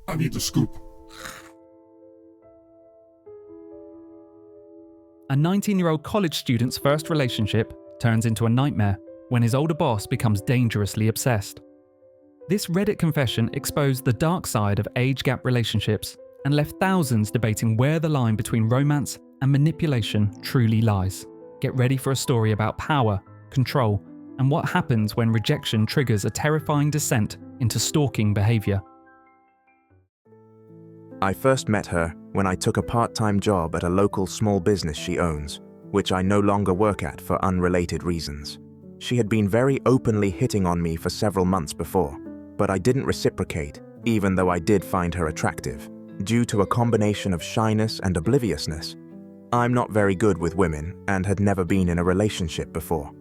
I need the scoop. A 19-year-old college student's first relationship turns into a nightmare when his older boss becomes dangerously obsessed. This Reddit confession exposed the dark side of age gap relationships and left thousands debating where the line between romance and manipulation truly lies. Get ready for a story about power, control, and what happens when rejection triggers a terrifying descent into stalking behavior. I first met her when I took a part-time job at a local small business she owns, which I no longer work at for unrelated reasons. She had been very openly hitting on me for several months before, but I didn't reciprocate, even though I did find her attractive, due to a combination of shyness and obliviousness. I'm not very good with women and had never been in a relationship before.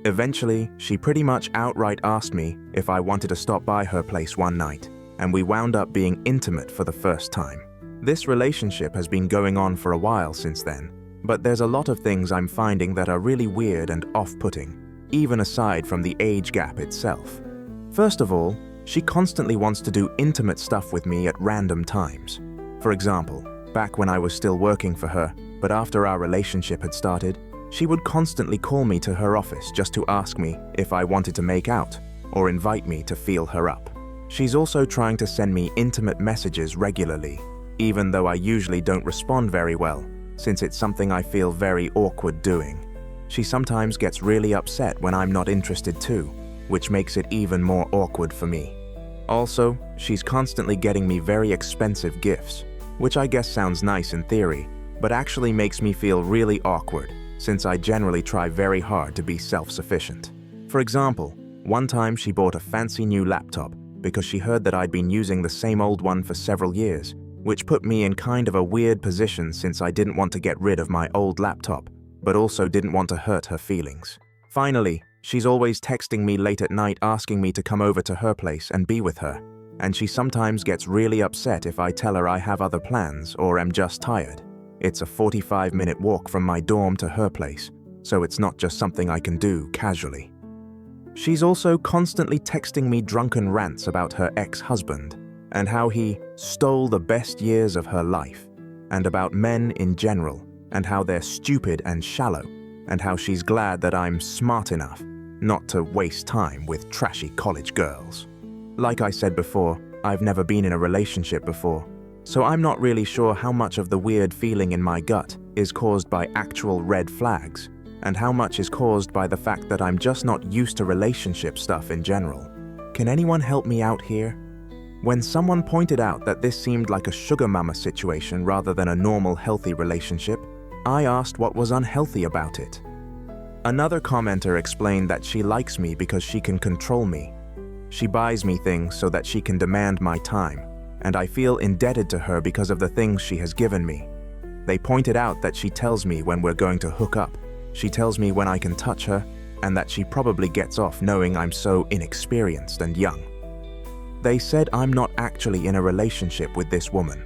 Eventually, she pretty much outright asked me if I wanted to stop by her place one night, and we wound up being intimate for the first time. This relationship has been going on for a while since then, but there's a lot of things I'm finding that are really weird and off-putting, even aside from the age gap itself. First of all, she constantly wants to do intimate stuff with me at random times. For example, back when I was still working for her, but after our relationship had started, she would constantly call me to her office just to ask me if I wanted to make out or invite me to feel her up. She's also trying to send me intimate messages regularly, even though I usually don't respond very well, since it's something I feel very awkward doing. She sometimes gets really upset when I'm not interested too, which makes it even more awkward for me. Also, she's constantly getting me very expensive gifts, which I guess sounds nice in theory, but actually makes me feel really awkward, since I generally try very hard to be self-sufficient. For example, one time she bought a fancy new laptop because she heard that I'd been using the same old one for several years, which put me in kind of a weird position since I didn't want to get rid of my old laptop, but also didn't want to hurt her feelings. Finally, she's always texting me late at night asking me to come over to her place and be with her, and she sometimes gets really upset if I tell her I have other plans or am just tired. It's a 45-minute walk from my dorm to her place, so it's not just something I can do casually. She's also constantly texting me drunken rants about her ex-husband and how he stole the best years of her life, and about men in general, and how they're stupid and shallow, and how she's glad that I'm smart enough not to waste time with trashy college girls. Like I said before, I've never been in a relationship before, so I'm not really sure how much of the weird feeling in my gut is caused by actual red flags, and how much is caused by the fact that I'm just not used to relationship stuff in general. Can anyone help me out here? When someone pointed out that this seemed like a sugar mama situation rather than a normal, healthy relationship, I asked what was unhealthy about it. Another commenter explained that she likes me because she can control me. She buys me things so that she can demand my time, and I feel indebted to her because of the things she has given me. They pointed out that she tells me when we're going to hook up. She tells me when I can touch her, and that she probably gets off knowing I'm so inexperienced and young. They said I'm not actually in a relationship with this woman.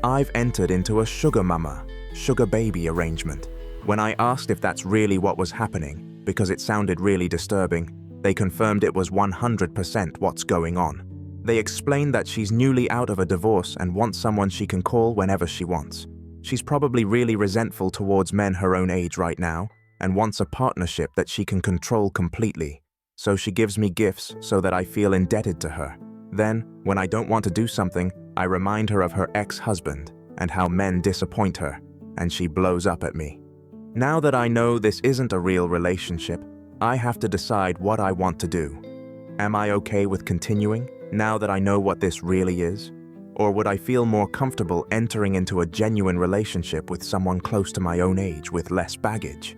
I've entered into a sugar mama, sugar baby arrangement. When I asked if that's really what was happening, because it sounded really disturbing, they confirmed it was 100% what's going on. They explained that she's newly out of a divorce and wants someone she can call whenever she wants. She's probably really resentful towards men her own age right now, and wants a partnership that she can control completely. So she gives me gifts so that I feel indebted to her. Then, when I don't want to do something, I remind her of her ex-husband and how men disappoint her, and she blows up at me. Now that I know this isn't a real relationship, I have to decide what I want to do. Am I okay with continuing, now that I know what this really is? Or would I feel more comfortable entering into a genuine relationship with someone close to my own age with less baggage?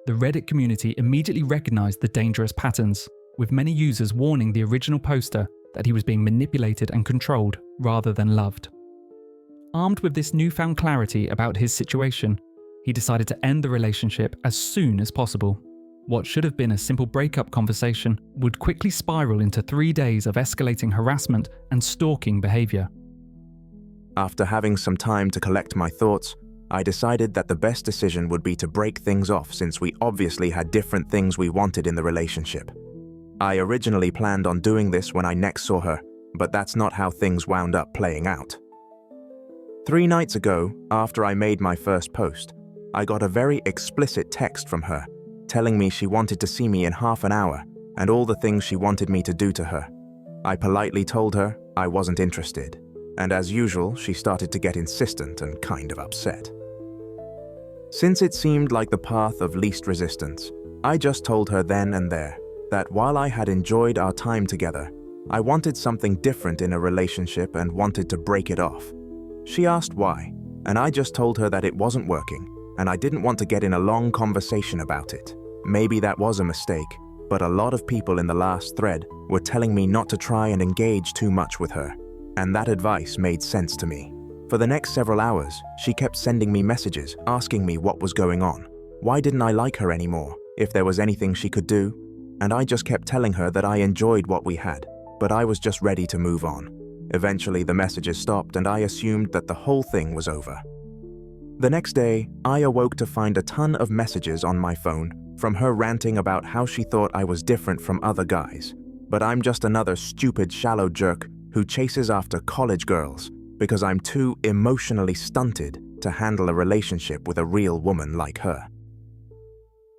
The Reddit community immediately recognized the dangerous patterns, with many users warning the original poster that he was being manipulated and controlled rather than loved. Armed with this newfound clarity about his situation, he decided to end the relationship as soon as possible. What should have been a simple breakup conversation would quickly spiral into 3 days of escalating harassment and stalking behavior. After having some time to collect my thoughts, I decided that the best decision would be to break things off since we obviously had different things we wanted in the relationship. I originally planned on doing this when I next saw her, but that's not how things wound up playing out. 3 nights ago, after I made my first post, I got a very explicit text from her, telling me she wanted to see me in half an hour and all the things she wanted me to do to her. I politely told her I wasn't interested, and as usual, she started to get insistent and kind of upset. Since it seemed like the path of least resistance, I just told her then and there that while I had enjoyed our time together, I wanted something different in a relationship and wanted to break it off. She asked why, and I just told her that it wasn't working, and I didn't want to get in a long conversation about it. Maybe that was a mistake, but a lot of people in the last thread were telling me not to try and engage too much with her, and that advice made sense to me. For the next several hours, she kept sending me messages asking me what was going on. Why didn't I like her anymore? If there was anything she could do? And I just kept telling her that I enjoyed what we had, but I was just ready to move on. Eventually, the messages stopped and I assumed that the whole thing was over. The next day, I awoke to find a ton of messages on my phone from her ranting about how she thought I was different from other guys, but I'm just another stupid, shallow jerk who chases after college girls because I'm too emotionally stunted to handle a relationship with a real woman like her.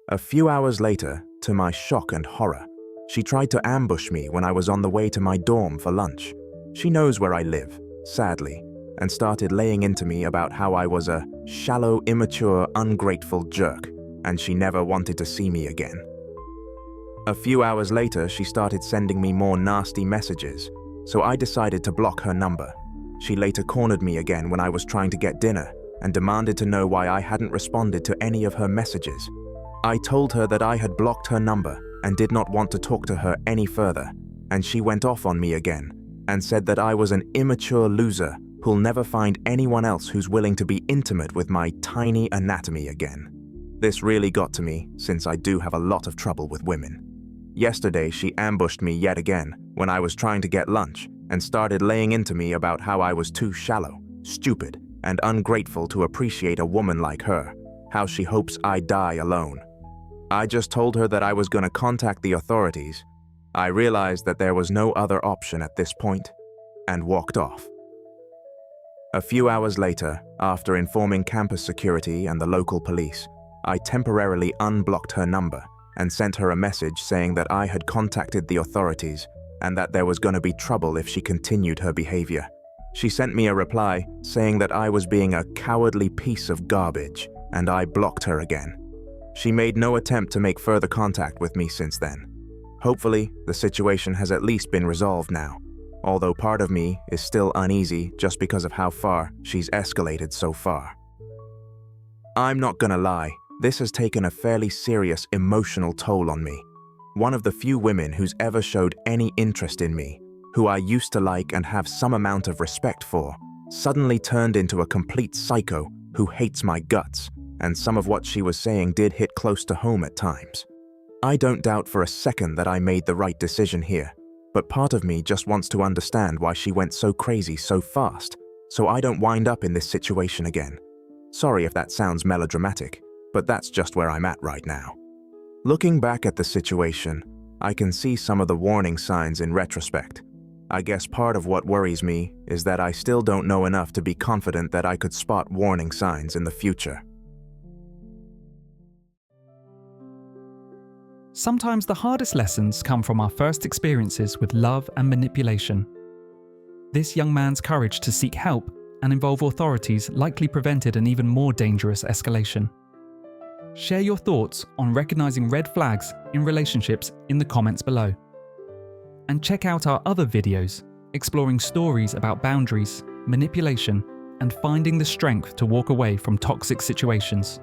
A few hours later, to my shock and horror, she tried to ambush me when I was on the way to my dorm for lunch. She knows where I live, sadly, and started laying into me about how I was a shallow, immature, ungrateful jerk, and she never wanted to see me again. A few hours later, she started sending me more nasty messages, so I decided to block her number. She later cornered me again when I was trying to get dinner and demanded to know why I hadn't responded to any of her messages. I told her that I had blocked her number and did not want to talk to her any further, and she went off on me again and said that I was an immature loser who'll never find anyone else who's willing to be intimate with my tiny anatomy again. This really got to me, since I do have a lot of trouble with women. Yesterday, she ambushed me yet again when I was trying to get lunch and started laying into me about how I was too shallow, stupid, and ungrateful to appreciate a woman like her, how she hopes I die alone. I just told her that I was going to contact the authorities. I realized that there was no other option at this point and walked off. A few hours later, after informing campus security and the local police, I temporarily unblocked her number and sent her a message saying that I had contacted the authorities and that there was going to be trouble if she continued her behavior. She sent me a reply saying that I was being a cowardly piece of garbage, and I blocked her again. She made no attempt to make further contact with me since then. Hopefully, the situation has at least been resolved now, although part of me is still uneasy just because of how far she's escalated so far. I'm not gonna lie, this has taken a fairly serious emotional toll on me. One of the few women who's ever showed any interest in me, who I used to like and have some amount of respect for, suddenly turned into a complete psycho who hates my guts, and some of what she was saying did hit close to home at times. I don't doubt for a second that I made the right decision here, but part of me just wants to understand why she went so crazy so fast, so I don't wind up in this situation again. Sorry if that sounds melodramatic, but that's just where I'm at right now. Looking back at the situation, I can see some of the warning signs in retrospect. I guess part of what worries me is that I still don't know enough to be confident that I could spot warning signs in the future. Sometimes the hardest lessons come from our first experiences with love and manipulation. This young man's courage to seek help and involve authorities likely prevented an even more dangerous escalation. Share your thoughts on recognizing red flags in relationships in the comments below. And check out our other videos exploring stories about boundaries, manipulation, and finding the strength to walk away from toxic situations.